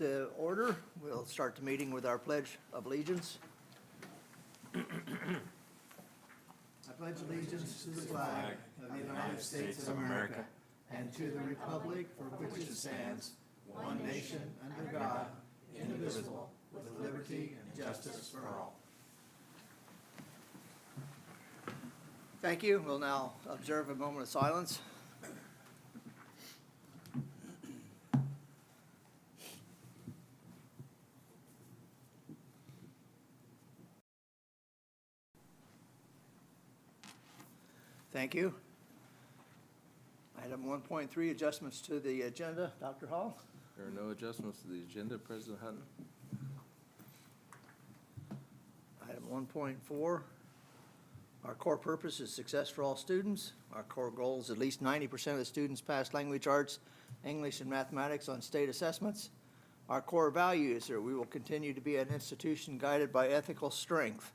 to order. We'll start the meeting with our Pledge of Allegiance. I pledge allegiance to the flag of the United States of America and to the republic for which it stands, one nation under God, indivisible, with liberty and justice for all. Thank you. We'll now observe a moment of silence. Thank you. Item 1.3, adjustments to the agenda. Dr. Hall? There are no adjustments to the agenda, President Hutton. Item 1.4, our core purpose is success for all students. Our core goal is at least 90% of the students pass language arts, English, and mathematics on state assessments. Our core values are we will continue to be an institution guided by ethical strength.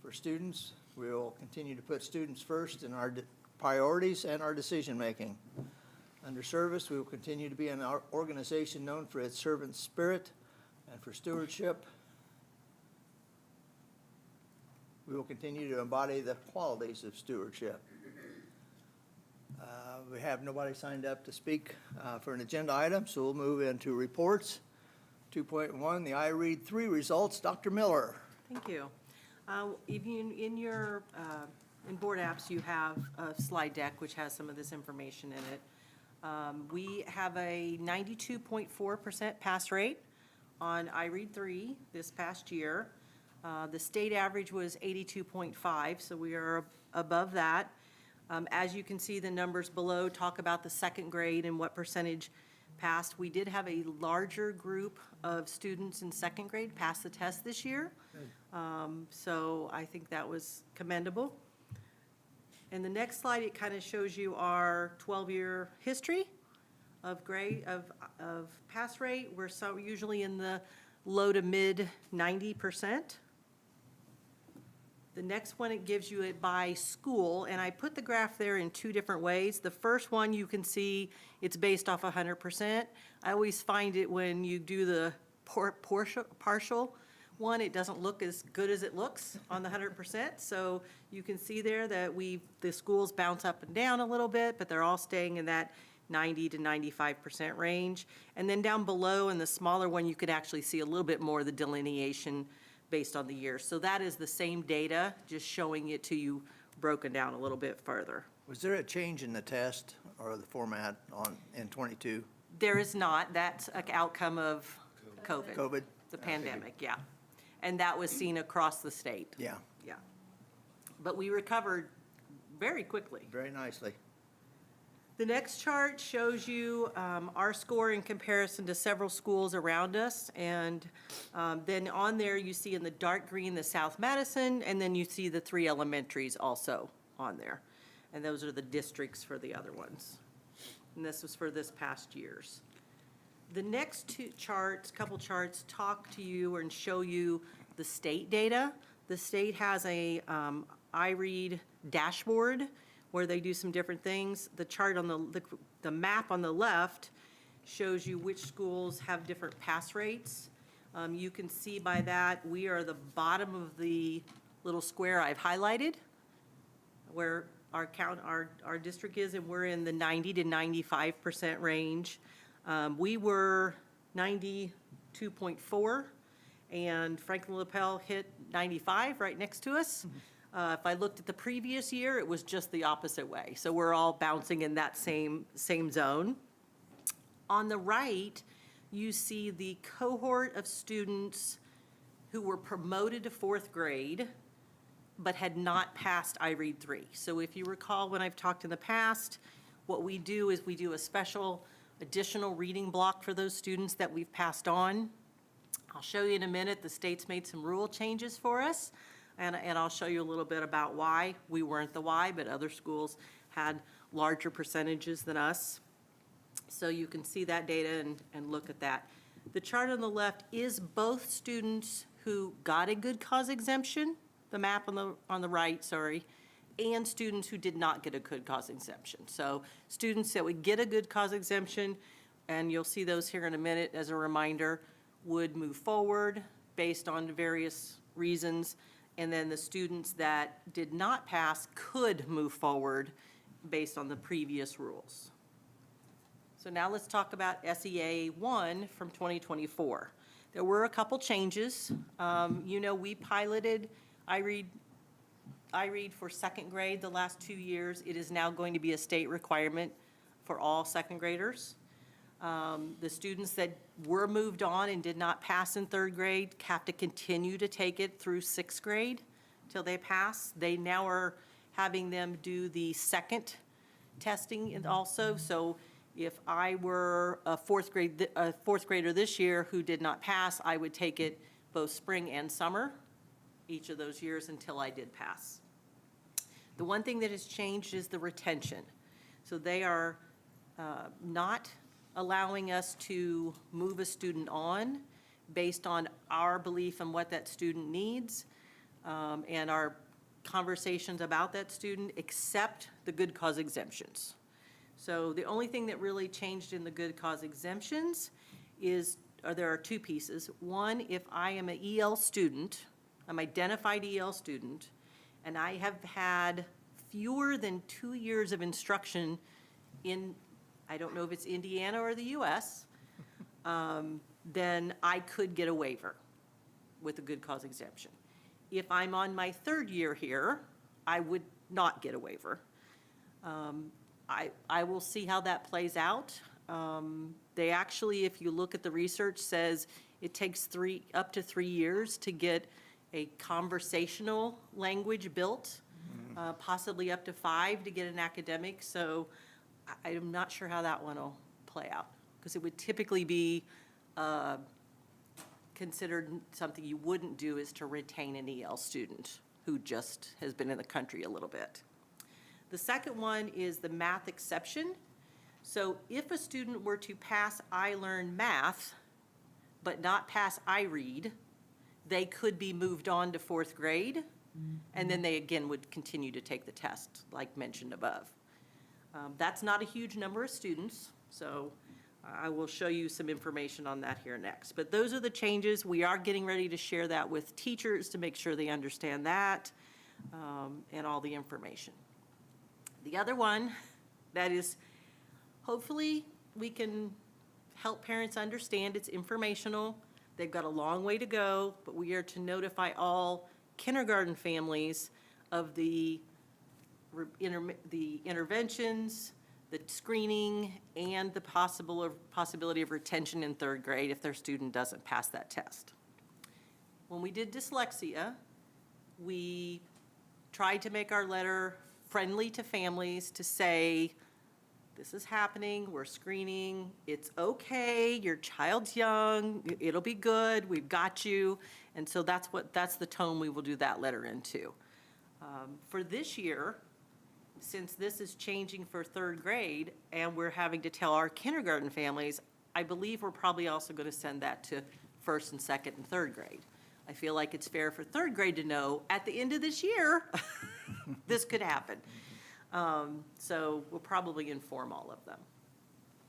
For students, we will continue to put students first in our priorities and our decision-making. Under service, we will continue to be an organization known for its servant spirit, and for stewardship, we will continue to embody the qualities of stewardship. We have nobody signed up to speak for an agenda item, so we'll move into reports. 2.1, the I Read 3 results. Dr. Miller. Thank you. Even in your in board apps, you have a slide deck which has some of this information in it. We have a 92.4% pass rate on I Read 3 this past year. The state average was 82.5, so we are above that. As you can see, the numbers below talk about the second grade and what percentage passed. We did have a larger group of students in second grade pass the test this year. So I think that was commendable. And the next slide, it kind of shows you our 12-year history of pass rate. We're usually in the low to mid 90%. The next one, it gives you it by school, and I put the graph there in two different ways. The first one, you can see it's based off 100%. I always find it when you do the partial one, it doesn't look as good as it looks on the 100%. So you can see there that the schools bounce up and down a little bit, but they're all staying in that 90 to 95% range. And then down below in the smaller one, you could actually see a little bit more of the delineation based on the year. So that is the same data, just showing it to you broken down a little bit further. Was there a change in the test or the format in 22? There is not. That's an outcome of COVID. COVID? The pandemic, yeah. And that was seen across the state. Yeah. Yeah. But we recovered very quickly. Very nicely. The next chart shows you our score in comparison to several schools around us. And then on there you see in the dark green the South Madison, and then you see the 3 elementaries also on there. And those are the districts for the other ones. And this was for this past year's. The next two charts, couple charts, talk to you and show you the state data. The state has a iRead dashboard where they do some different things. The chart on the map on the left shows you which schools have different pass rates. You can see by that we are the bottom of the little square I've highlighted where our district is, and we're in the 90 to 95% range. We were 92.4, and Franklin LaPel hit 95 right next to us. If I looked at the previous year, it was just the opposite way. So we're all bouncing in that same zone. On the right, you see the cohort of students who were promoted to 4th grade but had not passed I Read 3. So if you recall when I've talked in the past, what we do is we do a special additional reading block for those students that we've passed on. I'll show you in a minute. The state's made some rule changes for us, and I'll show you a little bit about why. We weren't the why, but other schools had larger percentages than us. So you can see that data and look at that. The chart on the left is both students who got a good cause exemption, the map on the right, sorry, and students who did not get a good cause exemption. So students that would get a good cause exemption, and you'll see those here in a minute as a reminder, would move forward based on various reasons, and then the students that did not pass could move forward based on the previous rules. So now let's talk about SEA 1 from 2024. There were a couple changes. We piloted iRead for second grade the last 2 years. It is now going to be a state requirement for all second graders. The students that were moved on and did not pass in third grade have to continue to take it through sixth grade till they pass. They now are having them do the second testing and also. So if I were a fourth grader this year who did not pass, I would take it both spring and summer, each of those years until I did pass. The one thing that has changed is the retention. So they are not allowing us to move a student on based on our belief in what that student needs and our conversations about that student, except the good cause exemptions. So the only thing that really changed in the good cause exemptions there are two pieces. One, if I am an EL student, I'm identified EL student, and I have had fewer than 2 years of instruction in, I don't know if it's Indiana or the US, then I could get a waiver with a good cause exemption. If I'm on my third year here, I would not get a waiver. I will see how that plays out. They actually, if you look at the research, says it takes up to 3 years to get a conversational language built, possibly up to 5 to get an academic. So I'm not sure how that one will play out, because it would typically be considered something you wouldn't do is to retain an EL student who just has been in the country a little bit. The second one is the math exception. So if a student were to pass iLearn Math, but not pass iRead, they could be moved on to fourth grade, and then they again would continue to take the test, like mentioned above. That's not a huge number of students, so I will show you some information on that here next. But those are the changes. We are getting ready to share that with teachers to make sure they understand that and all the information. The other one that is, hopefully we can help parents understand, it's informational. They've got a long way to go, but we are to notify all kindergarten families of the interventions, the screening, and the possibility of retention in third grade if their student doesn't pass that test. When we did dyslexia, we tried to make our letter friendly to families to say, this is happening, we're screening, it's okay, your child's young, it'll be good, we've got you. And so that's the tone we will do that letter into. For this year, since this is changing for third grade and we're having to tell our kindergarten families, I believe we're probably also going to send that to first and second and third grade. I feel like it's fair for third grade to know at the end of this year, this could happen. So we'll probably inform all of them.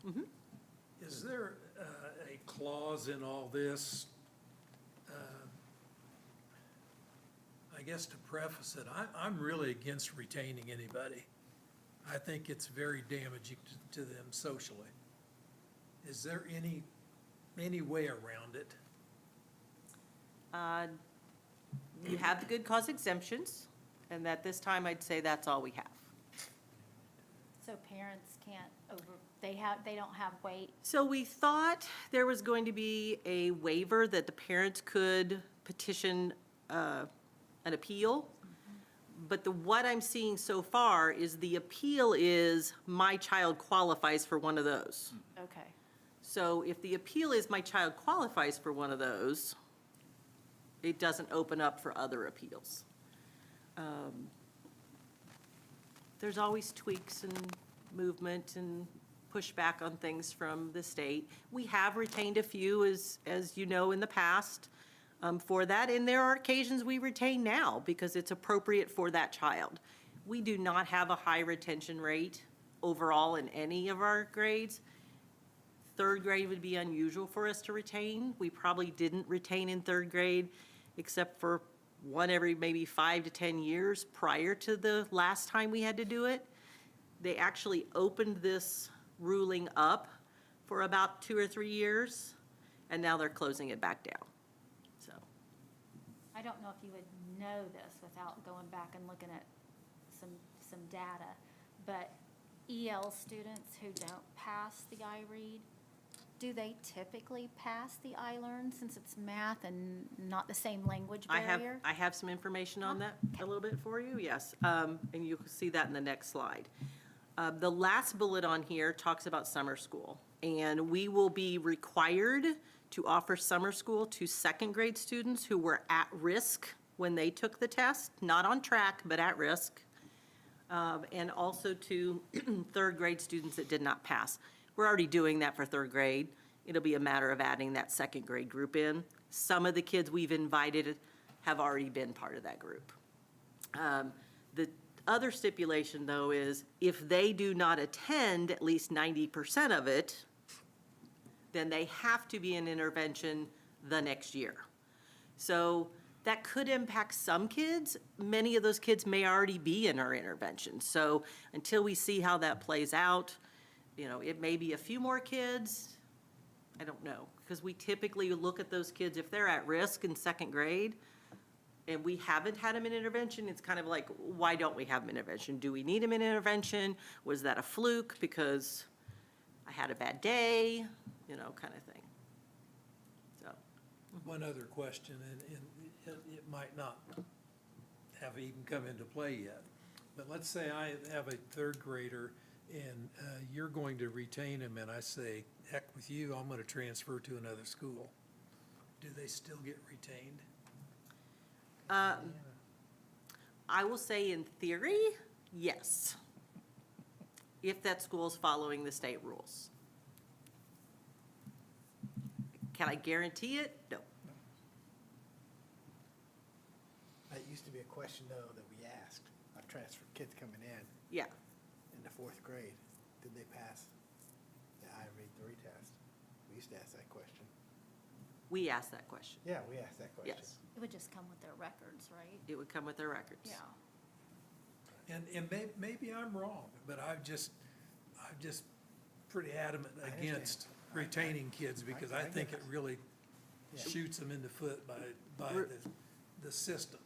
Mm-hmm. Is there a clause in all this? I guess to preface it, I'm really against retaining anybody. I think it's very damaging to them socially. Is there any way around it? You have the good cause exemptions, and at this time, I'd say that's all we have. So parents can't they don't have weight. So we thought there was going to be a waiver that the parents could petition an appeal. But what I'm seeing so far is the appeal is my child qualifies for one of those. Okay. So if the appeal is my child qualifies for one of those, it doesn't open up for other appeals. There's always tweaks and movement and pushback on things from the state. We have retained a few, as you know, in the past for that, and there are occasions we retain now because it's appropriate for that child. We do not have a high retention rate overall in any of our grades. third grade would be unusual for us to retain. We probably didn't retain in third grade, except for one every maybe 5 to 10 years prior to the last time we had to do it. They actually opened this ruling up for about 2 or 3 years, and now they're closing it back down, so. I don't know if you would know this without going back and looking at some data, but EL students who don't pass the iRead, do they typically pass the iLearn since it's math and not the same language barrier? I have some information on that a little bit for you, yes. And you can see that in the next slide. The last bullet on here talks about summer school. And we will be required to offer summer school to second grade students who were at risk when they took the test, not on track, but at risk. And also to third grade students that did not pass. We're already doing that for third grade. It'll be a matter of adding that second grade group in. Some of the kids we've invited have already been part of that group. The other stipulation, though, is if they do not attend at least 90% of it, then they have to be in intervention the next year. So that could impact some kids. Many of those kids may already be in our intervention. So until we see how that plays out, you know, it may be a few more kids. I don't know, because we typically look at those kids, if they're at risk in second grade, and we haven't had them in intervention, it's kind of like, why don't we have them in intervention? Do we need them in intervention? Was that a fluke because I had a bad day? You know, kind of thing. So, One other question, and it might not have even come into play yet. But let's say I have a third grader and you're going to retain him and I say, heck with you, I'm going to transfer to another school. Do they still get retained? I will say in theory, yes. If that school is following the state rules. Can I guarantee it? No. That used to be a question, though, that we asked, our transfer kids coming in Yeah. the fourth grade, did they pass the iRead 3 test? We used to ask that question. We asked that question. Yeah, we asked that question. Yes. It would just come with their records, right? It would come with their records. Yeah. And maybe I'm wrong, but I'm just pretty adamant I understand. against retaining kids because I I think get it really Yeah. shoots them in the foot by the system.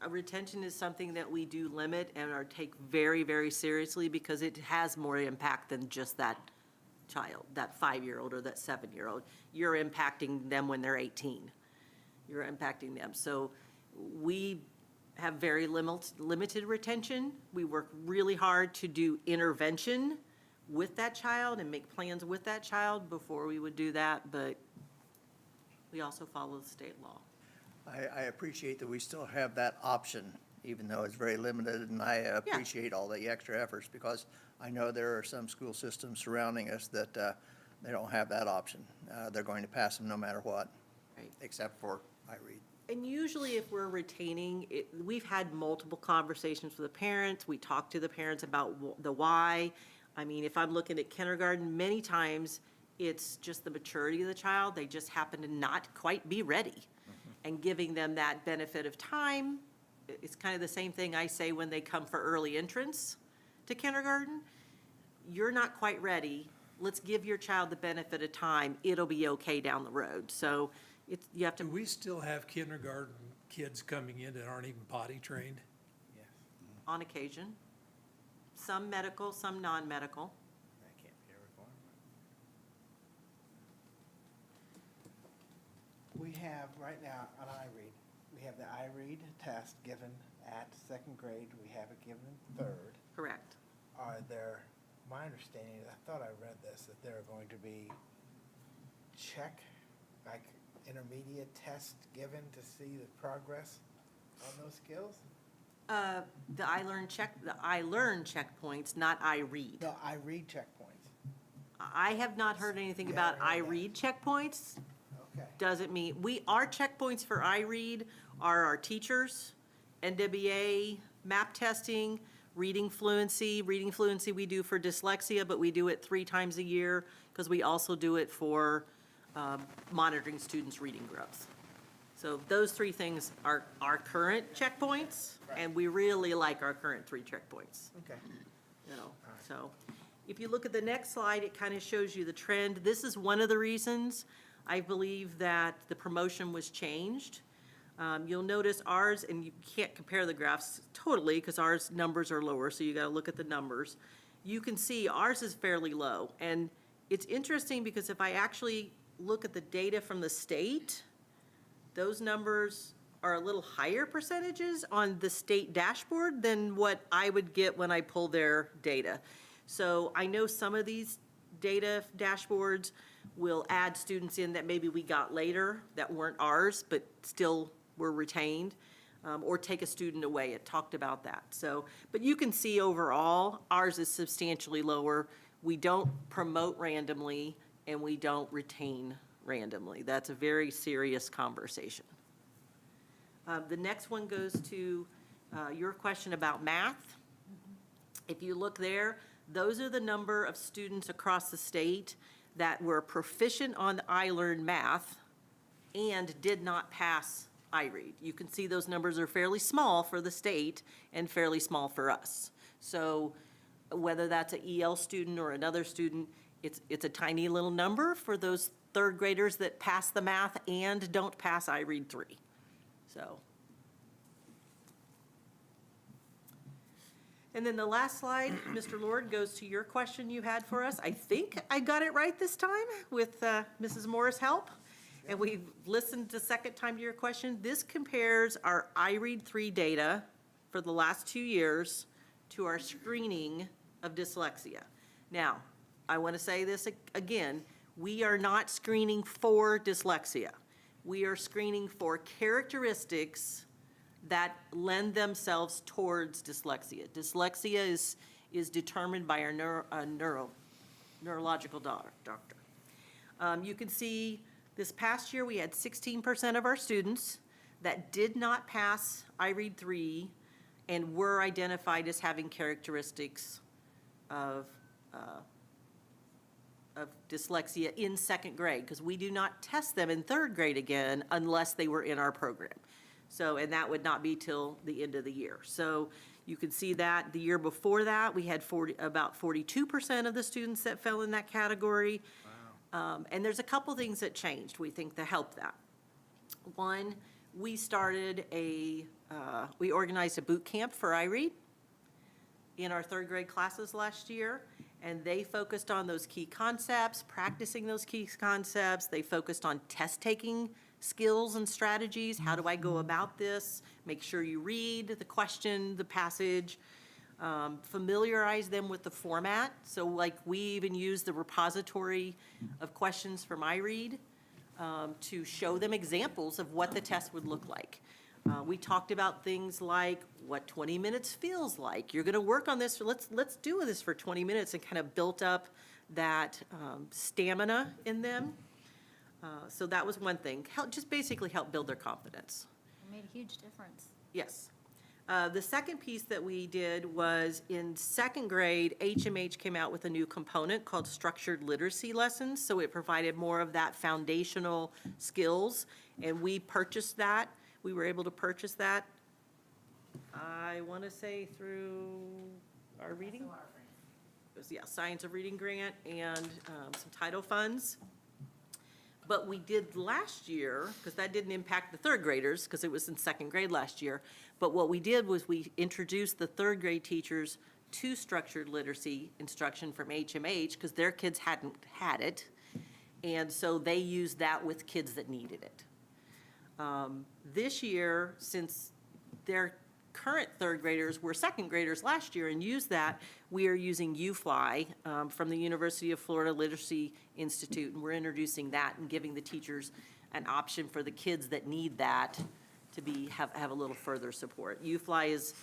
Retention is something that we do limit and are take very, very seriously because it has more impact than just that child, that 5-year-old or that 7-year-old. You're impacting them when they're 18. You're impacting them. So we have very limited retention. We work really hard to do intervention with that child and make plans with that child before we would do that, but we also follow the state law. I appreciate that we still have that option, even though it's very limited, and I appreciate all the extra efforts, because I know there are some school systems surrounding us that they don't have that option. They're going to pass them no matter what, Right. except for iRead. And usually if we're retaining, we've had multiple conversations with the parents. We talk to the parents about the why. I mean, if I'm looking at kindergarten, many times it's just the maturity of the child. They just happen to not quite be ready. And giving them that benefit of time, it's kind of the same thing I say when they come for early entrance to kindergarten. You're not quite ready. Let's give your child the benefit of time. It'll be okay down the road. So you have to. Do we still have kindergarten kids coming in that aren't even potty trained? Yes, On occasion. Some medical, some non-medical. that can't be a requirement. We have, right now, on iRead, we have the iRead test given at second grade, we have it given in third. Correct. Are there, my understanding, I thought I read this, that there are going to be like intermediate tests given to see the progress on those skills? The I-learn checkpoints, not I-read. No, iRead checkpoints. I have not heard anything You about haven't heard that? I-read checkpoints. Okay. Doesn't mean, our checkpoints for iRead are our teachers, NWA, map testing, Reading fluency we do for dyslexia, but we do it 3 times a year because we also do it for monitoring students' reading growth. So those 3 things are our current checkpoints, and we really like our current 3 checkpoints. Okay. You know, so if you look at the next slide, it kind of shows you the trend. This is one of the reasons I believe that the promotion was changed. You'll notice ours, and you can't compare the graphs totally because ours numbers are lower, so you got to look at the numbers. You can see ours is fairly low, and it's interesting because if I actually look at the data from the state, those numbers are a little higher percentages on the state dashboard than what I would get when I pull their data. So I know some of these data dashboards will add students in that maybe we got later that weren't ours, but still were retained, or take a student away. It talked about that. So, but you can see overall, ours is substantially lower. We don't promote randomly, and we don't retain randomly. That's a very serious conversation. The next one goes to your question about math. If you look there, those are the number of students across the state that were proficient on iLearn Math and did not pass iRead. You can see those numbers are fairly small for the state and fairly small for us. So whether that's an EL student or another student, it's a tiny little number for those 3rd graders that pass the math and don't pass iRead 3. So. And then the last slide, Mr. Lord, goes to your question you had for us. I think I got it right this time with Mrs. Moore's help. And we've listened the second time to your question. This compares our iRead 3 data for the last 2 years to our screening of dyslexia. Now, I want to say this again. We are not screening for dyslexia. We are screening for characteristics that lend themselves towards dyslexia. Dyslexia is determined by our neurological doctor. You can see this past year we had 16% of our students that did not pass iRead 3 and were identified as having characteristics of dyslexia in 2nd grade, because we do not test them in 3rd grade again unless they were in our program. So, and that would not be till the end of the year. So you can see that the year before that, we had about 42% of the students that fell in that category. Wow. And there's a couple things that changed, we think, to help that. One, we started we organized a boot camp for iRead in our 3rd grade classes last year, and they focused on those key concepts, practicing those key concepts. They focused on test-taking skills and strategies. How do I go about this? Make sure you read the question, the passage, familiarize them with the format. So like we even use the repository of questions from iRead to show them examples of what the test would look like. We talked about things like what 20 minutes feels like. You're going to work on this. Let's do this for 20 minutes, and kind of built up that stamina in them. So that was one thing. Just basically help build their confidence. It made a huge difference. Yes. The second piece that we did was in 2nd grade, HMH came out with a new component called structured literacy lessons. So it provided more of that foundational skills, and we purchased that. We were able to purchase that, I want to say, through our reading. It was, Science of Reading grant and some title funds. But we did last year, because that didn't impact the 3rd graders, because it was in 2nd grade last year. But what we did was we introduced the 3rd grade teachers to structured literacy instruction from HMH, because their kids hadn't had it. And so they used that with kids that needed it. This year, since their current 3rd graders were 2nd graders last year and used that, we are using UFly from the University of Florida Literacy Institute, and we're introducing that and giving the teachers an option for the kids that need that to have a little further support. UFly is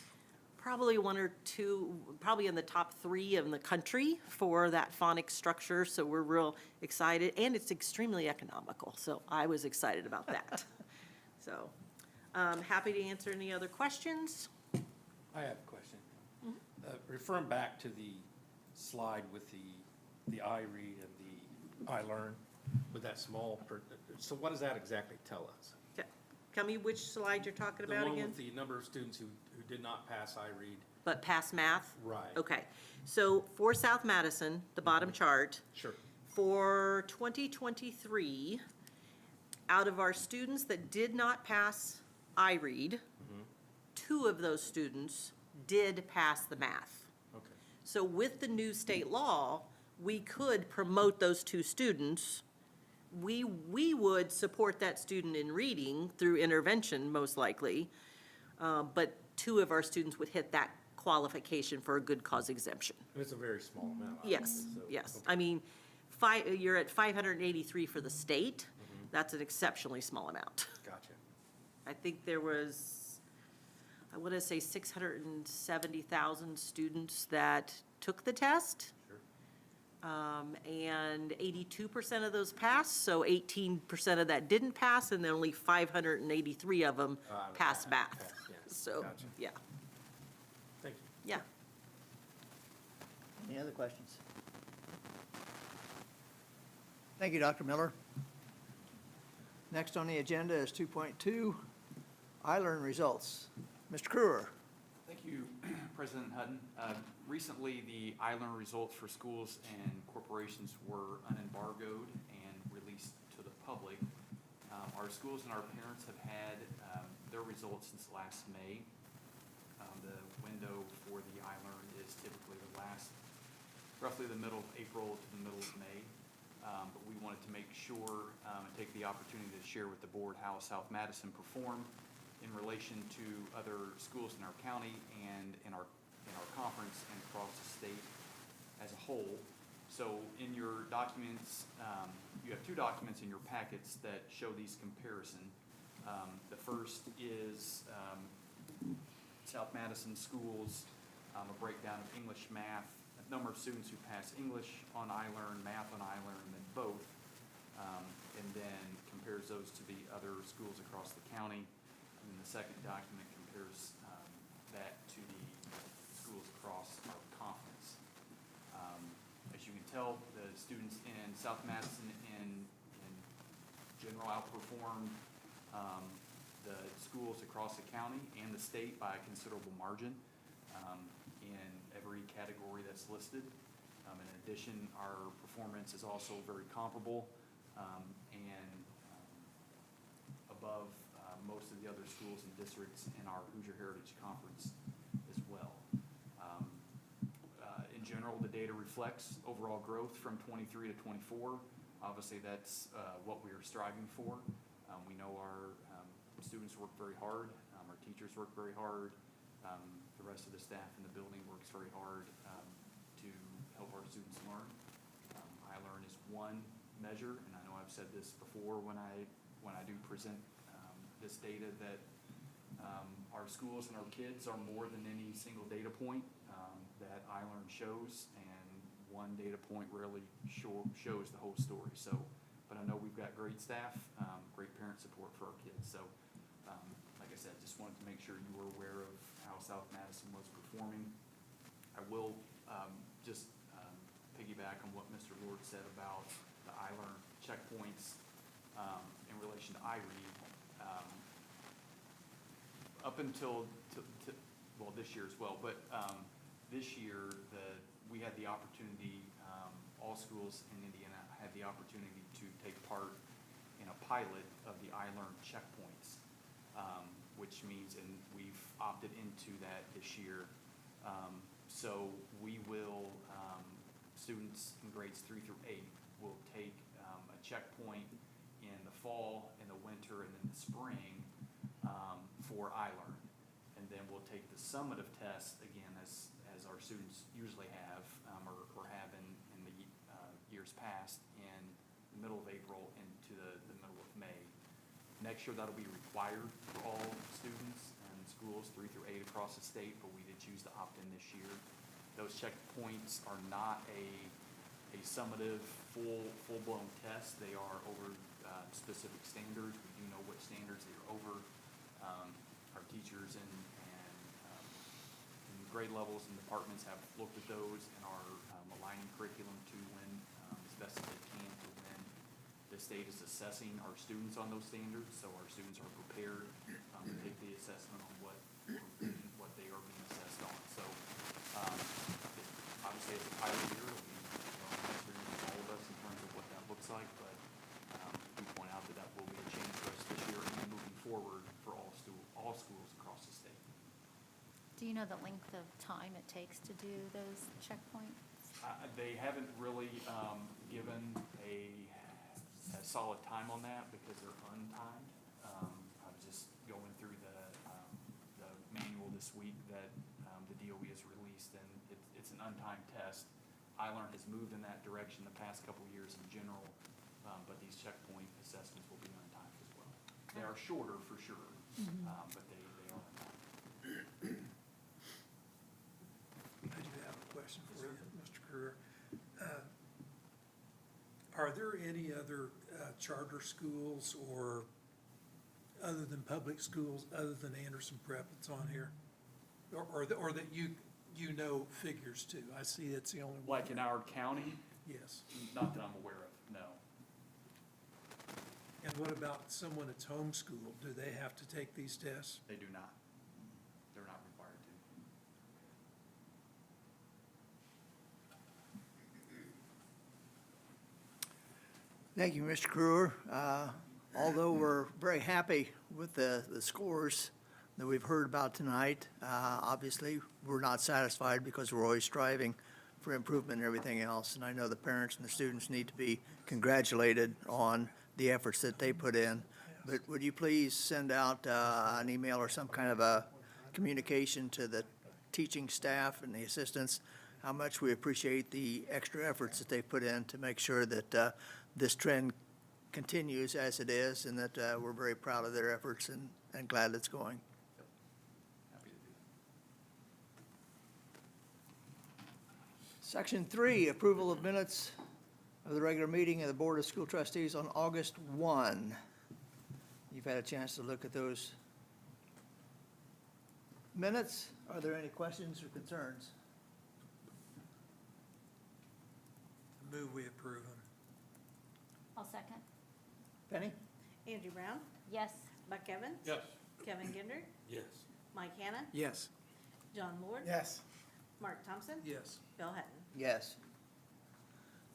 probably one or two, probably in the top 3 in the country for that phonics structure, so we're real excited, and it's extremely economical, so I was excited about that. So, happy to answer any other questions. I have a question. Referring back to the slide with the iRead and the iLearn, with that small, so what does that exactly tell us? Tell me which slide you're talking The about one again? with the number of students who did not pass iRead. But pass math? Right. Okay, so for South Madison, the bottom chart, Sure. for 2023, out of our students that did not pass iRead, 2 of those students did pass the math. Okay. So with the new state law, we could promote those 2 students. We would support that student in reading through intervention, most likely, but 2 of our students would hit that qualification for a good cause exemption. And it's a very small amount. Yes, obviously, so- yes. okay. I mean, you're at 583 for the state. That's an exceptionally small amount. Gotcha. I think there was, I want to say 670,000 students that took the test. Sure. And 82% of those passed, so 18% of that didn't pass, and then only 583 of them passed math. Passed, yes. So, Gotcha. yeah, Thank you. yeah. Any other questions? Thank you, Dr. Miller. Next on the agenda is 2.2, iLearn results. Mr. Kruer. Thank you, President Hutton. Recently, the iLearn results for schools and corporations were unembargoed and released to the public. Our schools and our parents have had their results since last May. The window for the iLearn is typically roughly the middle of April to the middle of May. But we wanted to make sure and take the opportunity to share with the board how South Madison performed in relation to other schools in our county and in our conference and across the state as a whole. So in your documents, you have 2 documents in your packets that show these comparison. The first is South Madison schools, a breakdown of English, math, a number of students who pass English on iLearn, math on iLearn, and then both, and then compares those to the other schools across the county. And then the second document compares that to the schools across our conference. As you can tell, the students in South Madison in general outperformed the schools across the county and the state by a considerable margin in every category that's listed. In addition, our performance is also very comparable and above most of the other schools and districts in our Hoosier Heritage Conference as well. In general, the data reflects overall growth from 23 to 24. Obviously, that's what we are striving for. We know our students work very hard, our teachers work very hard, the rest of the staff in the building works very hard to help our students learn. iLearn is one measure, and I know I've said this before when I do present this data, that our schools and our kids are more than any single data point that iLearn shows, and one data point rarely shows the whole story. So, but I know we've got great staff, great parent support for our kids. So, like I said, just wanted to make sure you were aware of how South Madison was performing. I will just piggyback on what Mr. Lord said about the iLearn checkpoints in relation to iRead. Up until well, this year as well, but this year we had the opportunity, all schools in Indiana had the opportunity to take part in a pilot of the iLearn checkpoints, which means, and we've opted into that this year. So we will, students in grades 3 through 8 will take a checkpoint in the fall, in the winter, and in the spring for iLearn. And then we'll take the summative test again, as our students usually have, or have in the years past, in the middle of April into the middle of May. Next year, that'll be required for all students and schools 3 through 8 across the state, but we did choose to opt in this year. Those checkpoints are not a summative, full-blown test. They are over specific standards. We do know what standards they are over. Our teachers in grade levels and departments have looked at those and are aligning curriculum to when, as best as they can, to when the state is assessing our students on those standards, so our students are prepared to take the assessment on what they are being assessed on. So, obviously, it's a pilot year, we don't have experience with all of us in terms of what that looks like, but we point out that that will be a change for us this year and moving forward for all schools across the state. Do you know the length of time it takes to do those checkpoints? They haven't really given a solid time on that because they're untimed. I was just going through the manual this week that the DOE has released, and it's an untimed test. iLearn has moved in that direction the past couple of years in general, but these checkpoint assessments will be untimed as well. They are shorter for sure, but they are untimed. I do have a question for you, Mr. Crewer. Are there any other charter schools or other than public schools, other than Anderson Prep that's on here? Or that you know figures to? I see it's the only one. Like in our county, Yes. not that I'm aware of, no. And what about someone that's homeschooled? Do they have to take these tests? They do not. They're not required to. Thank you, Mr. Crewer. Although we're very happy with the scores that we've heard about tonight, obviously, we're not satisfied because we're always striving for improvement and everything else. And I know the parents and the students need to be congratulated on the efforts that they put in. But would you please send out an email or some kind of a communication to the teaching staff and the assistants, how much we appreciate the extra efforts that they put in to make sure that this trend continues as it is, and that we're very proud of their efforts and glad it's going. Happy to do that. Section 3, approval of minutes of the regular meeting of the Board of School Trustees on August 1. You've had a chance to look at those minutes. Are there any questions or concerns? Move we approve them. I'll second. Penny? Angie Brown, Yes. Buck Evans. Yes. Kevin Ginder, Yes. Mike Hannah, Yes. John Lord. Yes. Mark Thompson. Yes. Bill Hutton. Yes.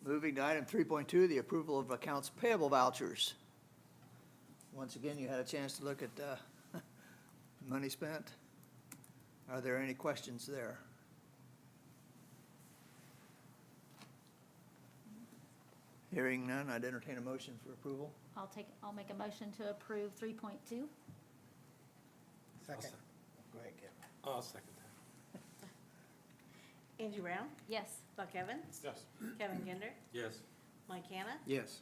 Moving to item 3.2, the approval of accounts payable vouchers. Once again, you had a chance to look at money spent. Are there any questions there? Hearing none, I'd entertain a motion for approval. I'll make a motion to approve 3.2. Second. Go ahead, Kevin. I'll second that. Angie Brown, Yes. Buck Evans. Yes. Kevin Ginder, Yes. Mike Hannah, Yes.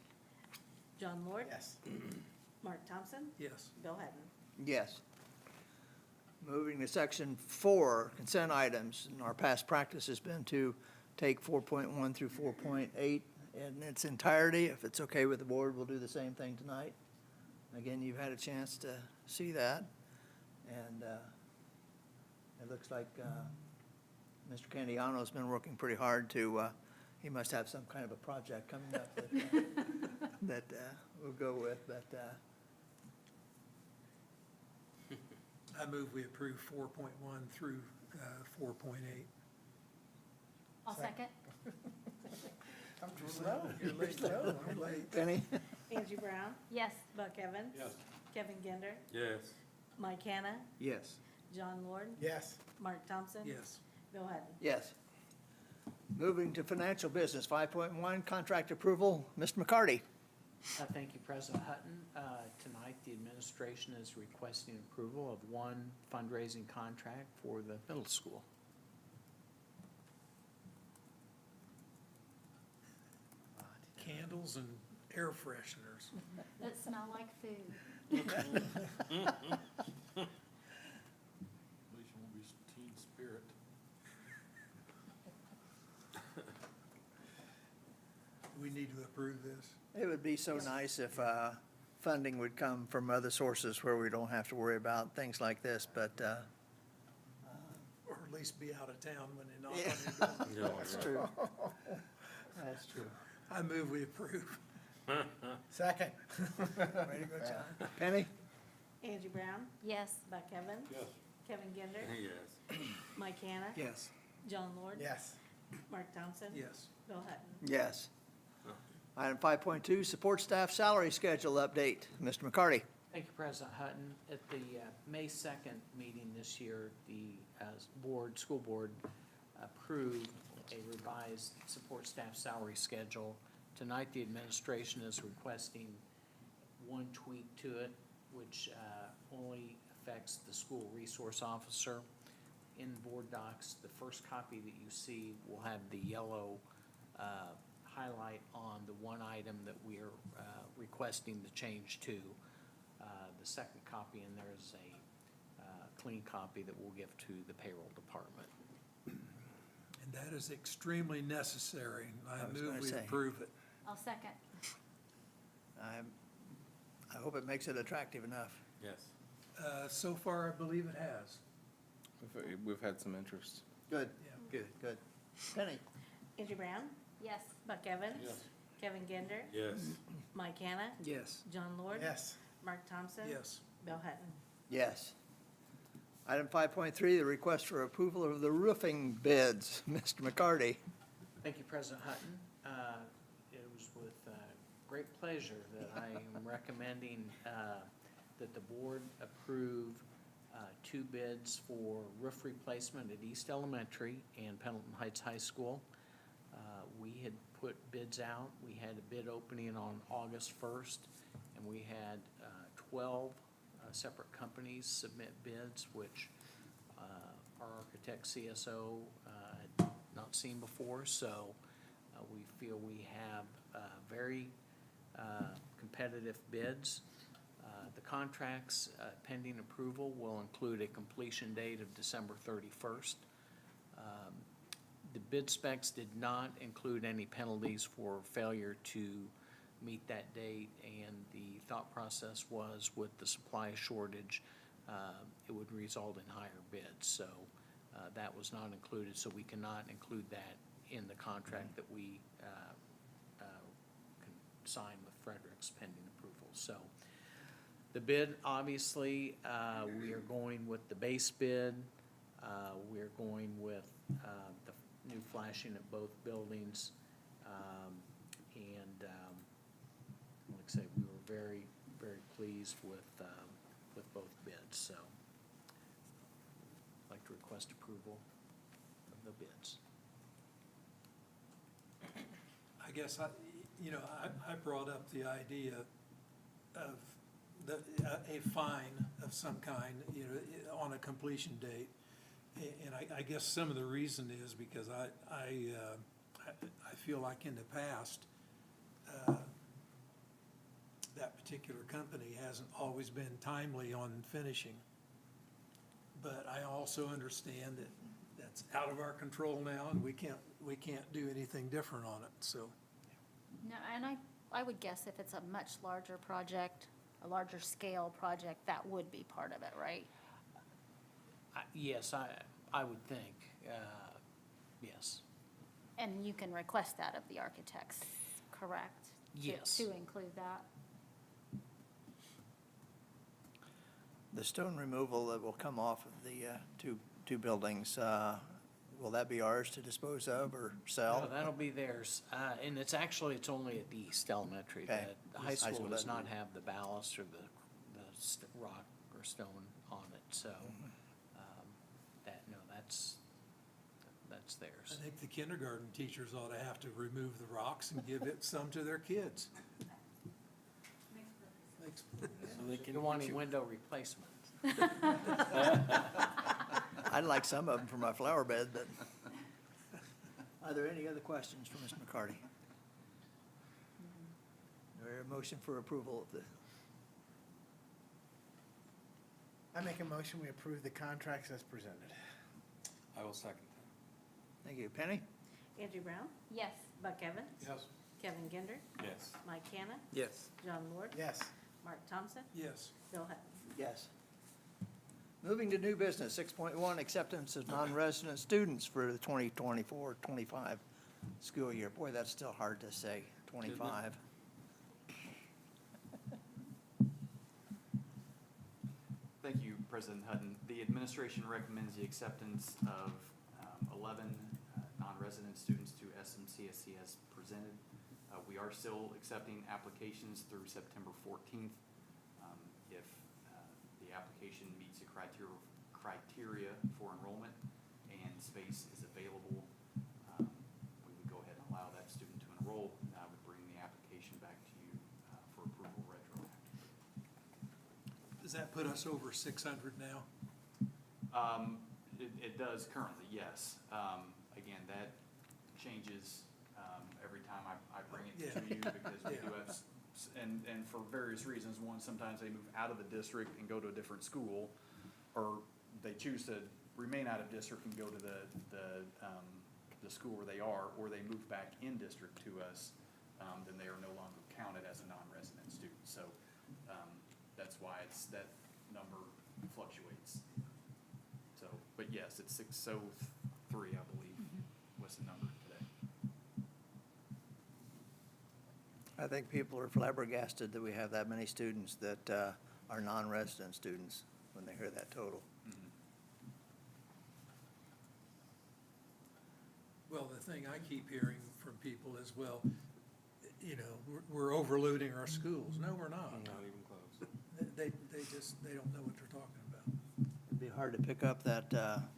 John Lord. Yes. Mark Thompson, Yes. Bill Hutton. Yes. Moving to section 4, consent items. And our past practice has been to take 4.1 through 4.8 in its entirety. If it's okay with the board, we'll do the same thing tonight. Again, you've had a chance to see that. And it looks like Mr. Candiano's been working pretty hard to, he must have some kind of a project coming up that we'll go with. But I move we approve 4.1 through 4.8. I'll second. I'm too slow. You're late. slow. I'm late. Penny? Angie Brown, Yes. Buck Evans. Yes. Kevin Ginder, Yes. Mike Hannah, Yes. John Lord, Yes. Mark Thompson. Yes. Bill Hutton. Yes. Moving to financial business, 5.1, contract approval. Mr. McCarty. Thank you, President Hutton. Tonight, the administration is requesting approval of one fundraising contract for the middle school. Candles and air fresheners. That smell like food. At least you won't be teen spirit. We need to approve this. It would be so nice if funding would come from other sources where we don't have to worry about things like this, but Or at least be out of town when they knock on your door. That's true. That's true. I move we approve. Second. Way to go, John. Penny? Angie Brown, Yes. Buck Evans. Yes. Kevin Ginder, Yes. Mike Hannah. Yes. John Lord. Yes. Mark Thompson. Yes. Bill Hutton. Yes. Item 5.2, support staff salary schedule update. Mr. McCarty? Thank you, President Hutton. At the May 2nd meeting this year, the school board approved a revised support staff salary schedule. Tonight, the administration is requesting one tweak to it, which only affects the school resource officer. In board docs, the first copy that you see will have the yellow highlight on the one item that we are requesting the change to. The second copy, and there's a clean copy that we'll give to the payroll department. And that is extremely necessary. I I was move gonna we say. approve it. I'll second. I hope it makes it attractive enough. Yes. So far, I believe it has. We've had some interest. Good, Yeah. good. Penny? Angie Brown, Yes. Buck Evans. Yes. Kevin Ginder, Yes. Mike Hannah, Yes. John Lord. Yes. Mark Thompson. Yes. Bill Hutton. Yes. Item 5.3, the request for approval of the roofing bids. Mr. McCarty? Thank you, President Hutton. It was with great pleasure that I am recommending that the board approve two bids for roof replacement at East Elementary and Pendleton Heights High School. We had put bids out. We had a bid opening on August 1st, and we had 12 separate companies submit bids, which our architect CSO had not seen before. So we feel we have very competitive bids. The contracts pending approval will include a completion date of December 31st. The bid specs did not include any penalties for failure to meet that date, and the thought process was with the supply shortage, it would result in higher bids. So that was not included, so we cannot include that in the contract that we can sign with Frederick's pending approval. So the bid, obviously, we are going with the base bid. We're going with the new flashing at both buildings. And like I say, we were very, very pleased with both bids. So I'd like to request approval of the bids. I guess I brought up the idea of a fine of some kind, on a completion date. And I guess some of the reason is because I feel like in the past, that particular company hasn't always been timely on finishing. But I also understand that that's out of our control now, and we can't do anything different on it, so. No, and I would guess if it's a much larger project, a larger scale project, that would be part of it, right? Yes, I would think, yes. And you can request that of the architects, correct? Yes. To include that? The stone removal that will come off of the two buildings, will that be ours to dispose of or sell? No, that'll be theirs, and it's only at the East Elementary. Okay. The high school does doesn't. not have the ballast or the rock or stone on it, so, that's theirs. I think the kindergarten teachers ought to have to remove the rocks and give it some to their kids. You're wanting window replacement. I'd like some of them for my flower bed, but. Are there any other questions for Mr. McCarty? Or a motion for approval of the, I make a motion, we approve the contracts as presented. I will second thank you. Penny? Angie Brown, Yes. Buck Evans. that. Yes. Kevin Ginder, Yes. Mike Hannah, Yes. John Lord. Yes. Mark Thompson. Yes. Bill Hutton. Yes. Moving to new business, 6.1, acceptance of non-resident students for the 2024-25 school year. Boy, that's still hard to say, 25. Thank you, President Hutton. The administration recommends the acceptance of 11 non-resident students to SMCSC as presented. We are still accepting applications through September 14th. If the application meets the criteria for enrollment and space is available, we would go ahead and allow that student to enroll. And I would bring the application back to you for approval retroactively. Does that put us over 600 now? It does currently, yes. Again, that changes every time I bring it to you because we do have, and for various reasons. One, sometimes they move out of the district and go to a different school, or they choose to remain out of district and go to the school where they are, or they move back in district to us, then they are no longer counted as a non-resident student. So that's why that number fluctuates. So, but yes, it's 603, I believe, was the number today. I think people are flabbergasted that we have that many students that are non-resident students when they hear that total. Well, the thing I keep hearing from people is, well, you know, we're overloading our schools. No, we're not. Not even close. They don't know what they're talking about. It'd be hard to pick up that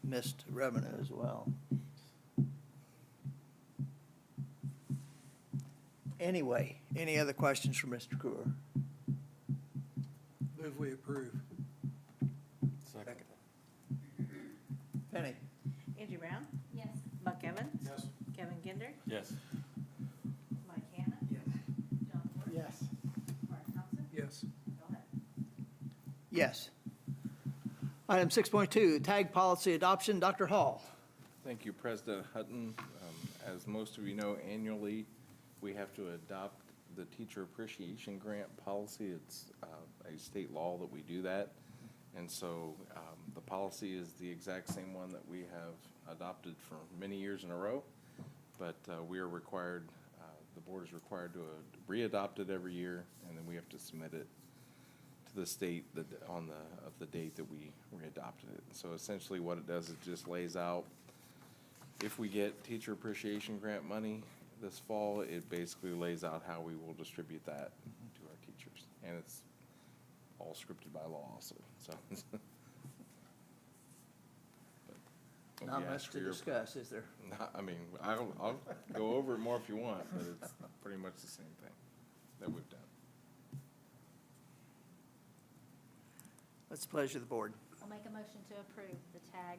missed revenue as well. Anyway, any other questions for Mr. Coor? Move we approve. Second. Penny? Angie Brown? Yes. Buck Evans? Yes. Kevin Ginder? Yes. Mike Hanna? Yes. John Ward? Yes. Mark Thompson? Yes. Bill Hutton? Yes. Item 6.2, tag policy adoption. Dr. Hall. Thank you, President Hutton. As most of you know, annually, we have to adopt the Teacher Appreciation Grant policy. It's a state law that we do that. And so the policy is the exact same one that we have adopted for many years in a row. But we are required, the board is required to re-adopt it every year, and then we have to submit it to the state of the date that we re-adopted it. So essentially what it does is just lays out, if we get Teacher Appreciation Grant money this fall, it basically lays out how we will distribute that to our teachers. And it's all scripted by law also, so. But Not we much ask for to your- discuss, is there? I mean, I'll go over it more if you want, but it's pretty much the same thing that we've done. What's the pleasure of the board? I'll make a motion to approve the tag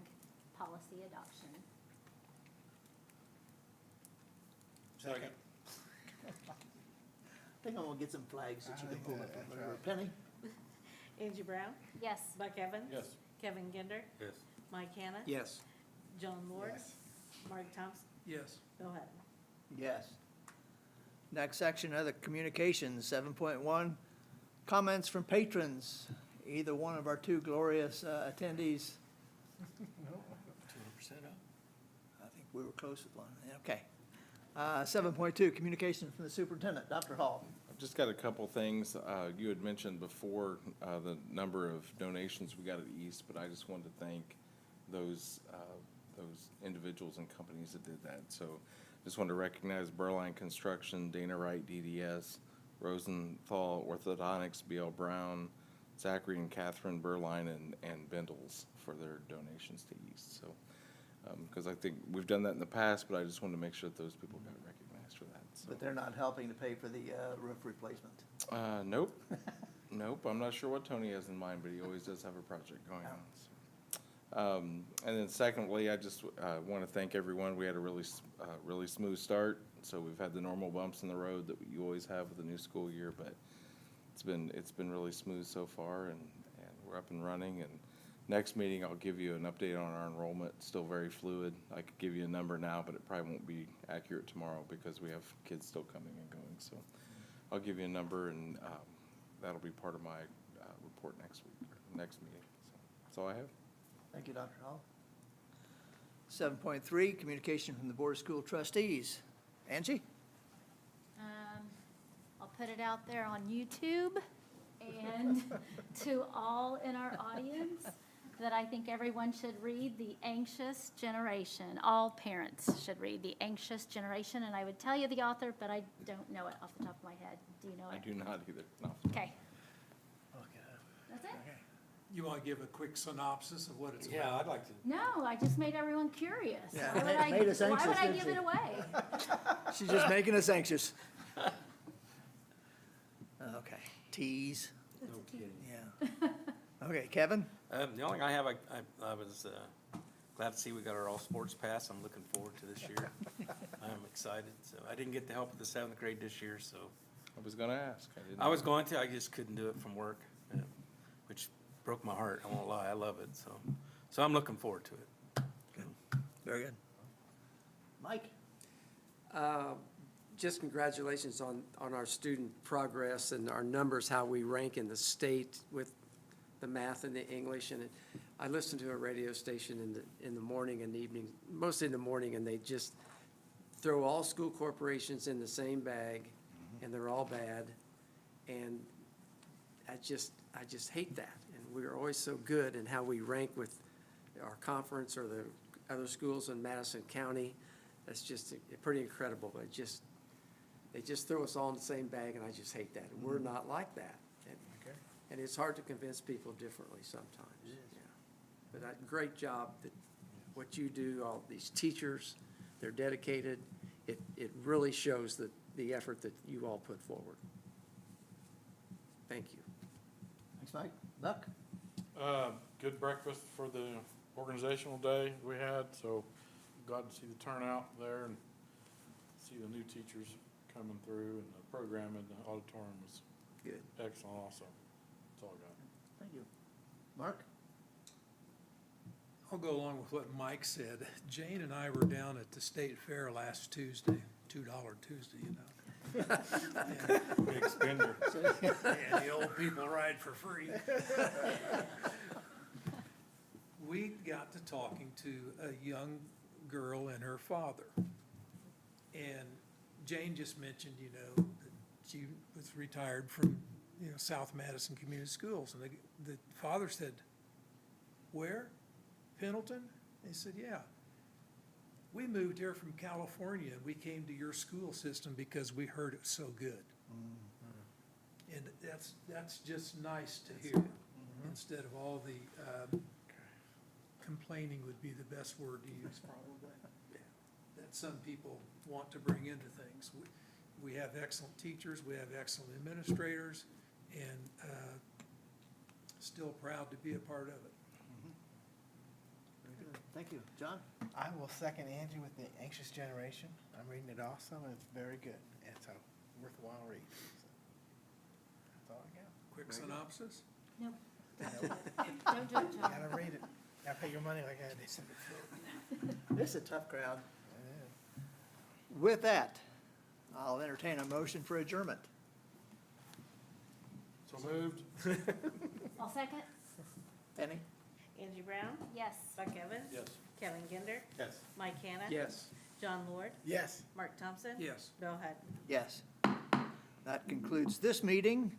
policy adoption. Second. I think I'm gonna get some flags that you can pull up. That's right. Penny? Angie Brown? Yes. Buck Evans? Yes. Kevin Ginder? Yes. Mike Hanna? Yes. John Ward? Yes. Mark Thompson? Yes. Bill Hutton? Yes. Next section, other communications, 7.1, comments from patrons. Either one of our two glorious attendees. 200% up. I think we were close with one. Okay. 7.2, communications from the superintendent. Dr. Hall. I've just got a couple things. You had mentioned before the number of donations we got at East, but I just wanted to thank those individuals and companies that did that. So just wanted to recognize Berline Construction, Dana Wright DDS, Rosenthal Orthodontics, BL Brown, Zachary and Catherine Berline, and Bendels for their donations to East. So, because I think we've done that in the past, but I just wanted to make sure that those people got recognized for that. So. But they're not helping to pay for the roof replacement. Nope. Nope. I'm not sure what Tony has in mind, but he always does have a project going on. So. And then secondly, I just want to thank everyone. We had a really smooth start. So we've had the normal bumps in the road that you always have with the new school year, but it's been really smooth so far, and we're up and running. And next meeting, I'll give you an update on our enrollment. It's still very fluid. I could give you a number now, but it probably won't be accurate tomorrow because we have kids still coming and going. So I'll give you a number, and that'll be part of my report next week, or next meeting. So. That's all I have. Thank you, Dr. Hall. 7.3, communication from the Board of School Trustees. Angie? I'll put it out there on YouTube and to all in our audience that I think everyone should read The Anxious Generation. All parents should read The Anxious Generation, and I would tell you the author, but I don't know it off the top of my head. Do you know I it? do not either, no. Okay, that's it? You want to give a quick synopsis of what it's about? Yeah, I'd like to. No, I just made everyone curious. Yeah, Why would made us why anxious, would I didn't give she? it away? She's just making us anxious. Okay, tease, No kidding. yeah. Okay, Kevin? The only thing I have, I was glad to see we got our all sports pass. I'm looking forward to this year. I'm excited. So I didn't get the help of the 7th grade this year, so I was gonna ask. didn't I was know. going to, I just couldn't do it from work, which broke my heart. I won't lie, I love it. So I'm looking forward to it. Very good. Mike? Just congratulations on our student progress and our numbers, how we rank in the state with the math and the English. And I listen to a radio station in the morning and evening, mostly in the morning, and they just throw all school corporations in the same bag, and they're all bad. And I just hate that. And we're always so good in how we rank with our conference or the other schools in Madison County. That's just pretty incredible. But they just throw us all in the same bag, and I just hate that. And we're not like that. And it's hard to convince people differently sometimes. Yeah. But great job that what you do, all these teachers, they're dedicated. It really shows the effort that you all put forward. Thank you. Thanks, Mike. Buck? Good breakfast for the organizational day we had, so glad to see the turnout there and see the new teachers coming through, and the program in the auditorium was Good. excellent also. That's all I got. Thank you. Mark? I'll go along with what Mike said. Jane and I were down at the State Fair last Tuesday, $2 Tuesday, you know. Big spender. And the old people ride for free. We got to talking to a young girl and her father. And Jane just mentioned, you know, that she was retired from, you know, South Madison Community Schools. And the father said, "Where? Pendleton?" They said, "Yeah. We moved here from California, and we came to your school system because we heard it was so good." And that's just nice to hear, instead of all the complaining would be the best word to use probably, that some people want to bring into things. We have excellent teachers, we have excellent administrators, and still proud to be a part of it. Very good. Thank you. John? I will second Angie with The Anxious Generation. I'm reading it also, and it's very good. It's a worthwhile read. So, that's all I got. Quick synopsis? No. Don't do it, John. Gotta read it. Gotta pay your money like I did. This is a tough crowd. With that, I'll entertain a motion for adjournment. So moved. I'll second. Penny? Angie Brown? Yes. Buck Evans? Yes. Kevin Ginder? Yes. Mike Hanna? Yes. John Lord? Yes. Mark Thompson? Yes. Bill Hutton? Yes. That concludes this meeting.